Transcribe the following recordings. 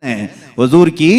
हुजूर की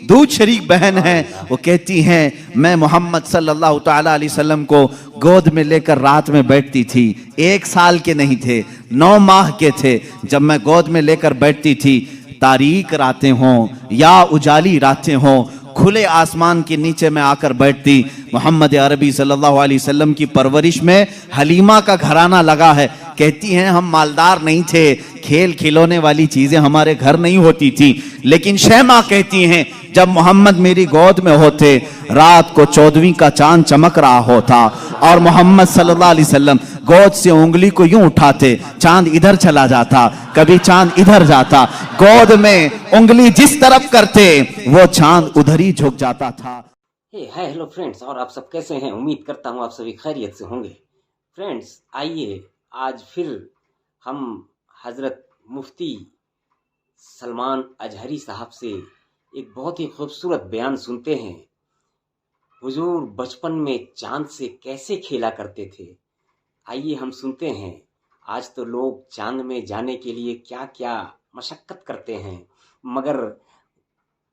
दूध शरीक बहन है। वो कहती हैं मैं मोहम्मद सल्लल्लाहु ताला अलैहि वसल्लम को गोद में लेकर रात में बैठती थी। 1 साल के नहीं थे, 9 माह के थे जब मैं गोद में लेकर बैठती थी। तारीक रातें हों या उजाली रातें हों, खुले आसमान के नीचे मैं आकर बैठती। मोहम्मद अरबी सल्लल्लाहु अलैहि वसल्लम की परवरिश में हलीमा का घराना लगा है। कहती हैं हम मालदार नहीं थे, खेल खिलौने वाली चीजें हमारे घर नहीं होती थी, लेकिन शहमा कहती हैं जब मोहम्मद मेरी गोद में होते रात को 14वीं का चांद चमक रहा होता और मोहम्मद सल्लल्लाहु अलैहि वसल्लम गोद से उंगली को यूं उठाते, चांद इधर चला जाता, कभी चांद इधर जाता, गोद में उंगली जिस तरफ करते वो चांद उधर ही झुक जाता था। हाय हेलो फ्रेंड्स, और आप सब कैसे हैं? उम्मीद करता हूँ आप सभी खैरियत से होंगे। फ्रेंड्स आइए आज फिर हम हज़रत मुफ्ती सलमान अजहरी साहब से एक बहुत ही खूबसूरत बयान सुनते हैं। हुजूर बचपन में चांद से कैसे खेला करते थे, आइए हम सुनते हैं। आज तो लोग चांद में जाने के लिए क्या क्या मशक्क़त करते हैं, मगर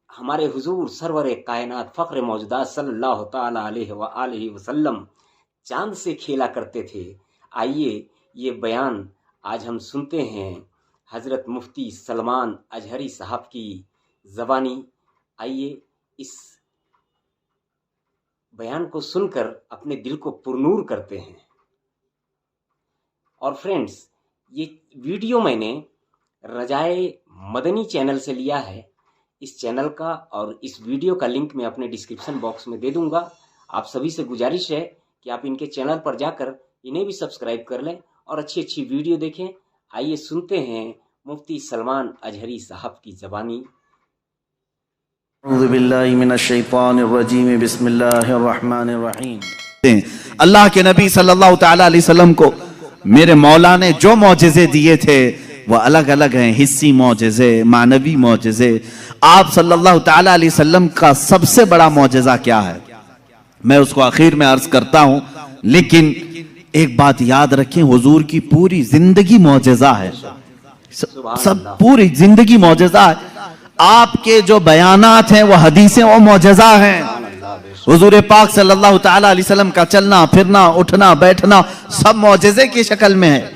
हमारे हुजूर सरवर कायनात फ़ख्र मौजूदात सल्लल्लाहु ताला अलैहि वसल्लम चांद से खेला करते थे। आइए ये बयान आज हम सुनते हैं हज़रत मुफ्ती सलमान अजहरी साहब की ज़बानी। आइए इस बयान को सुनकर अपने दिल को पुरनूर करते हैं। और फ्रेंड्स ये वीडियो मैंने रजाए मदनी चैनल से लिया है। इस चैनल का और इस वीडियो का लिंक मैं अपने डिस्क्रिप्शन बॉक्स में दे दूंगा। आप सभी से गुजारिश है कि आप इनके चैनल पर जाकर इन्हें भी सब्सक्राइब कर लें और अच्छी अच्छी वीडियो देखें। आइए सुनते हैं मुफ्ती सलमान अजहरी साहब की ज़बानी। अल्लाह के नबी सल्लल्लाहु ताला अलैहि वसल्लम को मेरे मौला ने जो मौजिज़े दिए थे वो अलग अलग हैं। हिस्सी मौजिज़े, मानवी मौजिज़े। आप सल्लल्लाहु ताला अलैहि वसल्लम का सबसे बड़ा मौजिज़ा क्या है, मैं उसको आखिर में अर्ज करता हूं, लेकिन एक बात याद रखें, हुजूर की पूरी जिंदगी मौजिज़ा है। सब पूरी जिंदगी मौजिज़ा है। आपके जो बयानात हैं वो हदीसें वो मौजिज़ा हैं। हुजूर पाक सल्लल्लाहु ताला अलैहि वसल्लम का चलना फिरना उठना बैठना सब मौजिज़े की शक्ल में है,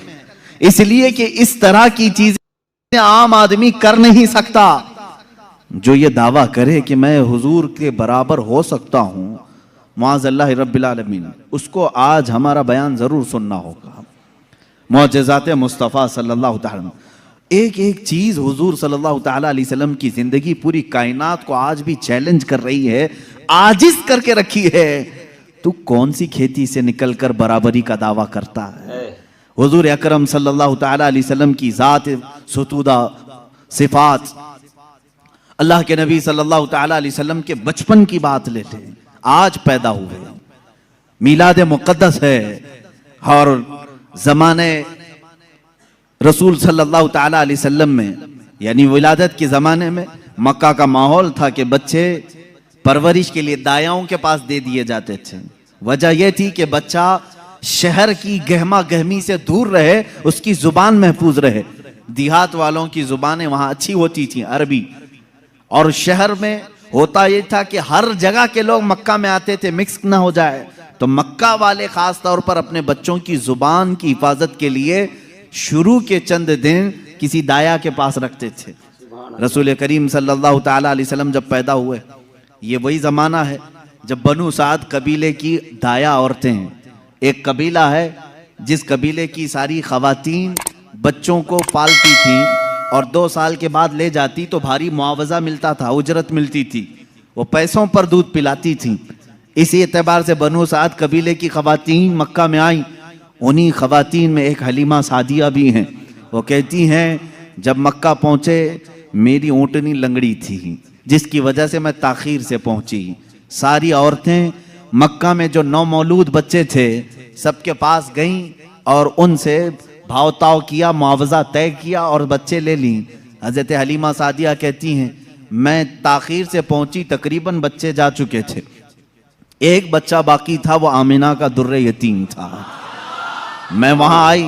इसलिए कि इस तरह की चीजें आम आदमी कर नहीं सकता। जो ये दावा करे कि मैं हुजूर के बराबर हो सकता हूं, मुआज़ल्लाह रब्बिल आलमीन, उसको आज हमारा बयान जरूर सुनना होगा। मौजिज़ात मुस्तफ़ा सल्लल्लाहु ताला, एक एक चीज हुजूर सल्लल्लाहु ताला अलैहि वसल्लम की जिंदगी पूरी कायनात को आज भी चैलेंज कर रही है, आजिज करके रखी है। तू कौन सी खेती से निकलकर बराबरी का दावा करता है? हुजूर अकरम सल्लल्लाहु ताला अलैहि वसल्लम की जात सुतूदा सिफात, अल्लाह के नबी सल्लल्लाहु ताला अलैहि वसल्लम के बचपन की बात लेते हैं। आज पैदा हुए, मीलाद मुक़द्दस है, और ज़माने रसूल सल्लल्लाहु ताला अलैहि वसल्लम में यानी विलादत के ज़माने में मक्का का माहौल था कि बच्चे परवरिश के लिए दायाओं के पास दे दिए जाते थे। वजह यह थी कि बच्चा शहर की गहमा गहमी से दूर रहे, उसकी ज़ुबान महफूज रहे। देहात वालों की ज़ुबानें वहाँ अच्छी होती थी, अरबी, और शहर में होता ये था कि हर जगह के लोग मक्का में आते थे, मिक्स ना हो जाए। तो मक्का वाले खास तौर पर अपने बच्चों की जुबान की हिफाजत के लिए शुरू के चंद दिन किसी दाया के पास रखते थे। रसूल करीम सल्लल्लाहु ताला अलैहि वसल्लम जब पैदा हुए, ये वही जमाना है जब बनु साद कबीले की दाया औरतें हैं। एक कबीला है जिस कबीले की सारी खवातीन बच्चों को पालती थीं और 2 साल के बाद ले जाती तो भारी मुआवजा मिलता था, उजरत मिलती थी, वो पैसों पर दूध पिलाती थी। इसी एतबार से बनु साद कबीले की खवातीन मक्का में आई। उन्हीं खवातीन में एक हलीमा सादिया भी हैं। वो कहती हैं जब मक्का पहुँचे मेरी ऊँटनी लंगड़ी थी, जिसकी वजह से मैं ताखीर से पहुँची। सारी औरतें मक्का में जो नौमौलूद बच्चे थे सबके पास गईं और उनसे भावताव किया, मुआवजा तय किया और बच्चे ले ली। हज़रत हलीमा सादिया कहती हैं मैं ताखीर से पहुंची, तकरीबन बच्चे जा चुके थे, एक बच्चा बाकी था, वो आमिना का दुर्रे यतीम था। मैं वहां आई,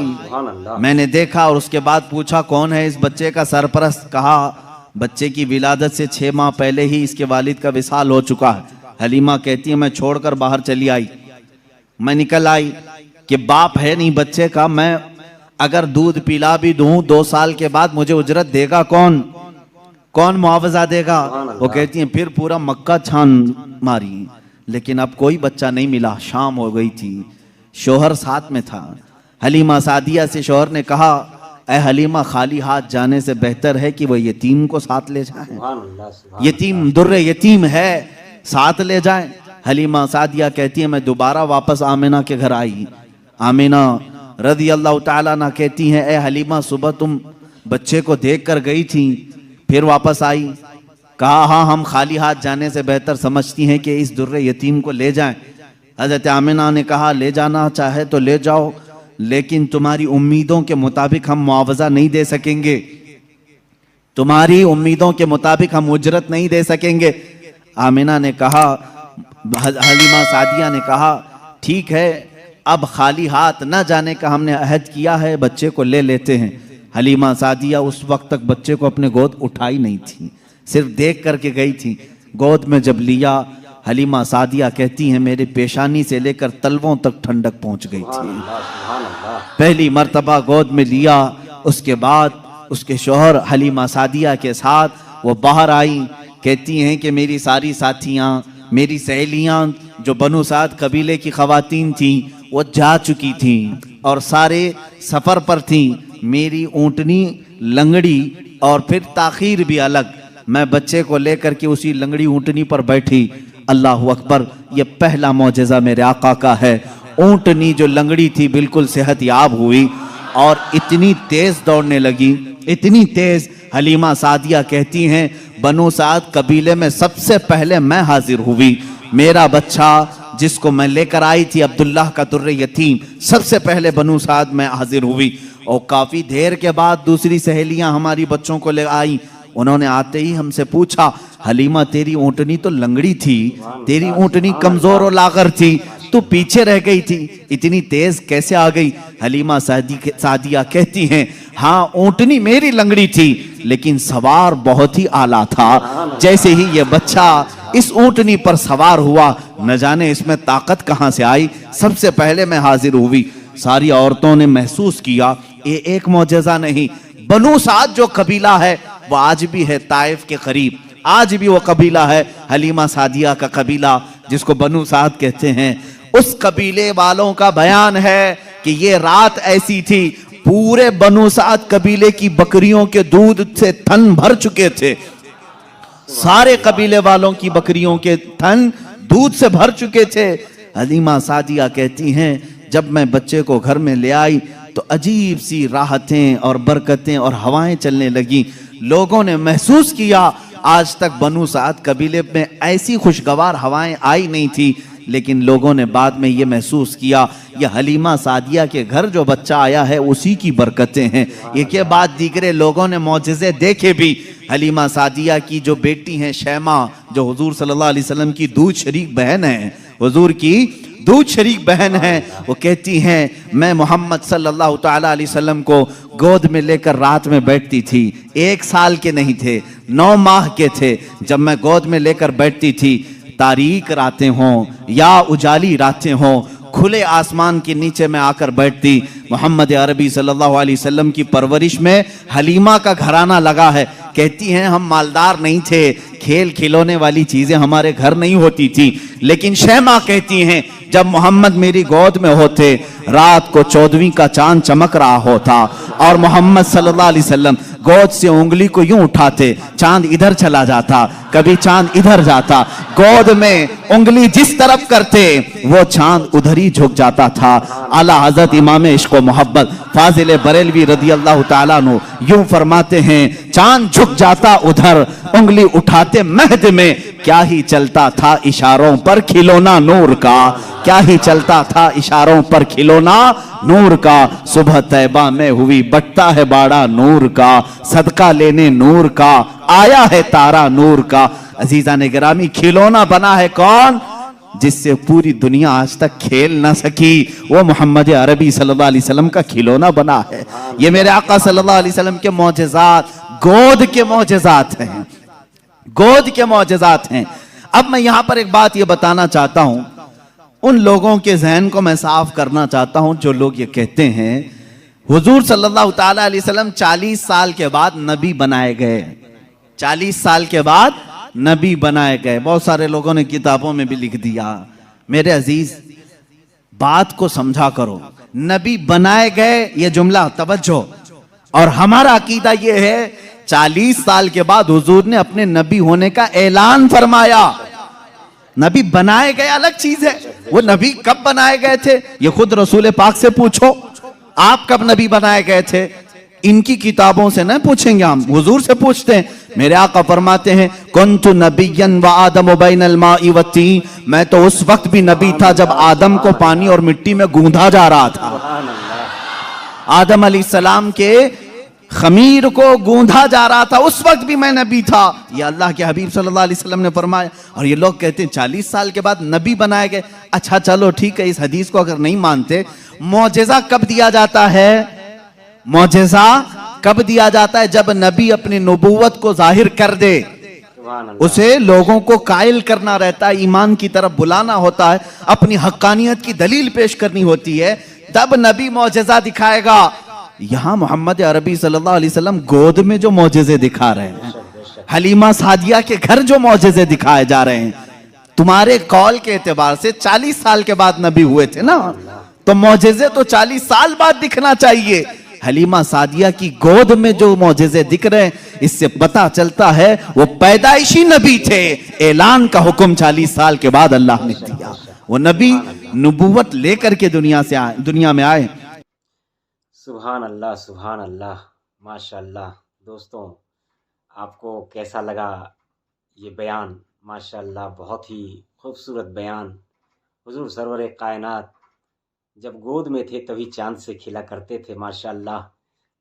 मैंने देखा और उसके बाद पूछा कौन है इस बच्चे का सरपरस्त। कहा बच्चे की विलादत से 6 माह पहले ही इसके वालिद का विसाल हो चुका है। हलीमा कहती है मैं छोड़कर बाहर चली आई, मैं निकल आई कि बाप है नहीं बच्चे का, मैं अगर दूध पिला भी दूं 2 साल के बाद मुझे उजरत देगा कौन, कौन मुआवजा देगा। वो कहती है फिर पूरा मक्का छान मारी, लेकिन अब कोई बच्चा नहीं मिला। शाम हो गई थी, शोहर साथ में था। हलीमा सादिया से शोहर ने कहा ऐ हलीमा, खाली हाथ जाने से बेहतर है कि वो यतीम को साथ ले जाए। यतीम दुर्रे यतीम है, साथ ले जाए। हलीमा सादिया कहती है मैं दोबारा वापस आमिना के घर आई। आमिना रज़ी अल्लाह ताला अन्हा कहती हैं ऐ हलीमा, सुबह तुम बच्चे को देख कर गई थी, फिर वापस आई। कहा हाँ, हम खाली हाथ जाने से बेहतर समझती हैं कि इस दुर्रे यतीम को ले जाएं। हज़रत आमिना ने कहा ले जाना चाहे तो ले जाओ, लेकिन तुम्हारी उम्मीदों के मुताबिक हम मुआवजा नहीं दे सकेंगे, तुम्हारी उम्मीदों के मुताबिक हम उजरत नहीं दे सकेंगे। आमिना ने कहा, हलीमा सादिया ने कहा ठीक है, अब खाली हाथ न जाने का हमने अहद किया है, बच्चे को ले लेते हैं। हलीमा सादिया उस वक्त तक बच्चे को अपने गोद उठाई नहीं थी, सिर्फ देख करके गई थी। गोद में जब लिया, हलीमा सादिया कहती हैं मेरे पेशानी से लेकर तलवों तक ठंडक पहुंच गई थी। पहली मर्तबा गोद में लिया, उसके बाद उसके शौहर हलीमा सादिया के साथ वो बाहर आई। कहती हैं कि मेरी सारी साथियाँ, मेरी सहेलियाँ जो बनु साद कबीले की खवातीन थीं वो जा चुकी थीं और सारे सफ़र पर थीं। मेरी ऊँटनी लंगड़ी और फिर ताखीर भी अलग, मैं बच्चे को लेकर के उसी लंगड़ी ऊँटनी पर बैठी। अल्लाह अकबर, ये पहला मौजज़ा मेरे आका का है। ऊँटनी जो लंगड़ी थी बिल्कुल सेहत याब हुई और इतनी तेज़ दौड़ने लगी, इतनी तेज़। हलीमा सादिया कहती हैं बनु साद कबीले में सबसे पहले मैं हाजिर हुई। मेरा बच्चा जिसको मैं लेकर आई थी अब्दुल्लाह का दुर्रे यतीम, सबसे पहले बनु साद में हाजिर हुई। और काफ़ी देर के बाद दूसरी सहेलियां हमारी बच्चों को ले आई। उन्होंने आते ही हमसे पूछा हलीमा तेरी ऊँटनी तो लंगड़ी थी, तेरी ऊँटनी कमज़ोर और लागर थी, तू पीछे रह गई थी, इतनी तेज कैसे आ गई। हलीमा सादिया कहती हैं हाँ, ऊँटनी मेरी लंगड़ी थी लेकिन सवार बहुत ही आला था। जैसे ही ये बच्चा इस ऊँटनी पर सवार हुआ, न जाने इसमें ताकत कहाँ से आई, सबसे पहले मैं हाजिर हुई। सारी औरतों ने महसूस किया ये एक मौजज़ा नहीं, बनु साद जो कबीला है वो आज भी है ताइफ के करीब, आज भी वो कबीला है हलीमा सादिया का कबीला जिसको बनु साद कहते हैं। उस कबीले वालों का बयान है कि ये रात ऐसी थी, पूरे बनु साद कबीले की बकरियों के दूध से थन भर चुके थे, सारे कबीले वालों की बकरियों के थन दूध से भर चुके थे। हलीमा सादिया कहती हैं जब मैं बच्चे को घर में ले आई तो अजीब सी राहतें और बरकतें और हवाएं चलने लगी। लोगों ने महसूस किया आज तक बनु साद कबीले में ऐसी खुशगवार हवाएं आई नहीं थी, लेकिन लोगों ने बाद में ये महसूस किया ये हलीमा सादिया के घर जो बच्चा आया है उसी की बरकतें हैं। एक के बाद दीगरे लोगों ने मौजज़े देखे भी। हलीमा सादिया की जो बेटी हैं शैमा, जो हुजूर सल्लल्लाहु अलैहि वसल्लम की दूध शरीक बहन है, हुजूर की दूध शरीक बहन है, वो कहती हैं मैं मोहम्मद सल्लल्लाहु ताला अलैहि वसल्लम को गोद में लेकर रात में बैठती थी। 1 साल के नहीं थे, 9 माह के थे जब मैं गोद में लेकर बैठती थी। तारीक रातें हों या उजाली रातें हों, खुले आसमान के नीचे मैं आकर बैठती। मोहम्मद अरबी सल्लल्लाहु अलैहि वसल्लम की परवरिश में हलीमा का घराना लगा है। कहती हैं हम मालदार नहीं थे, खेल खिलौने वाली चीजें हमारे घर नहीं होती थी, लेकिन शैमा कहती हैं जब मोहम्मद मेरी गोद में होते रात को 14वीं का चांद चमक रहा होता और मोहम्मद सल्लल्लाहु अलैहि वसल्लम गोद से उंगली को यूं उठाते, चांद इधर चला जाता, कभी चांद इधर जाता, गोद में उंगली जिस तरफ करते वो चांद उधर ही झुक जाता था। आला हजरत इमाम इश्क व मोहब्बत फाजिल बरेलवी रदी अल्लाह ताला अन्हु यूं फरमाते हैं चांद झुक जाता उधर, उंगली उठाते महद में, क्या ही चलता था इशारों पर खिलौना नूर का, क्या ही चलता था इशारों पर खिलौना नूर का। सुबह तैबा में हुई बटता है बाड़ा नूर का, सदका लेने नूर का आया है तारा नूर का। अजीजा ने गिरामी, खिलौना बना है कौन जिससे पूरी दुनिया आज तक खेल ना सकी, वो मोहम्मद अरबी सल्लल्लाहु अलैहि वसल्लम का खिलौना बना है। ये मेरे आका सल्लल्लाहु अलैहि वसल्लम के मौजज़ात गोद के मौजज़ात हैं, गोद के मौजज़ात हैं। अब मैं यहां पर एक बात ये बताना चाहता हूं, उन लोगों के जहन को मैं साफ करना चाहता हूं जो लोग ये कहते हैं हुजूर सल्लल्लाहु ताला अलैहि वसल्लम 40 साल के बाद नबी बनाए गए, 40 साल के बाद नबी बनाए गए। बहुत सारे लोगों ने किताबों में भी लिख दिया। मेरे अजीज, बात को समझा करो। नबी बनाए गए ये जुमला तवज्जो, और हमारा अकीदा ये है 40 साल के बाद हुजूर ने अपने नबी होने का ऐलान फरमाया। नबी बनाए गए अलग चीज है, वो नबी कब बनाए गए थे ये खुद रसूल पाक से पूछो, आप कब नबी बनाए गए थे? इनकी किताबों से नहीं पूछेंगे, हम हुजूर से पूछते हैं। मेरे आका फरमाते हैं कुन्तु नबिय्यन व आदम बैनल माई व तीन, मैं तो उस वक्त भी नबी था जब आदम को पानी और मिट्टी में गूंधा जा रहा था। आदम अलैहिस्सलाम के खमीर को गूंधा जा रहा था, उस वक्त भी मैं नबी था, ये अल्लाह के हबीब सल्लल्लाहु अलैहि वसल्लम ने फरमाया। और ये लोग कहते हैं 40 साल के बाद नबी बनाए गए। अच्छा चलो ठीक है, इस हदीस को अगर नहीं मानते, मौजज़ा कब दिया जाता है? मौजज़ा कब दिया जाता है? जब नबी अपनी नबूवत को जाहिर कर दे, उसे लोगों को कायल करना रहता है, ईमान की तरफ बुलाना होता है, अपनी हक्कानियत की दलील पेश करनी होती है, तब नबी मौजज़ा दिखाएगा। यहां मोहम्मद अरबी सल्लल्लाहु अलैहि वसल्लम गोद में जो मौजज़े दिखा रहे हैं, हलीमा सादिया के घर जो मौजज़े दिखाए जा रहे हैं, तुम्हारे कौल के एतबार से 40 साल के बाद नबी हुए थे ना, तो मौजज़े तो 40 साल बाद दिखना चाहिए। हलीमा सादिया की गोद में जो मौजज़े दिख रहे हैं, इससे पता चलता है वो पैदाइशी नबी थे। ऐलान का हुक्म 40 साल के बाद अल्लाह ने दिया, वो नबी नबूवत लेकर के दुनिया में आए। सुभान अल्लाह, सुभान अल्लाह, माशाअल्लाह। दोस्तों, आपको कैसा लगा ये बयान? माशाअल्लाह, बहुत ही खूबसूरत बयान। हुजूर सरवर कायनात जब गोद में थे तभी चांद से खिला करते थे, माशाअल्लाह।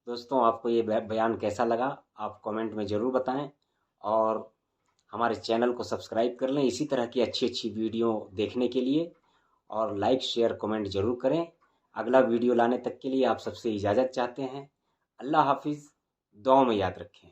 दोस्तों, आपको ये बयान कैसा लगा आप कमेंट में ज़रूर बताएं, और हमारे चैनल को सब्सक्राइब कर लें इसी तरह की अच्छी अच्छी वीडियो देखने के लिए, और लाइक शेयर कमेंट ज़रूर करें। अगला वीडियो लाने तक के लिए आप सबसे इजाज़त चाहते हैं। अल्लाह हाफिज़, दुआ में याद रखें।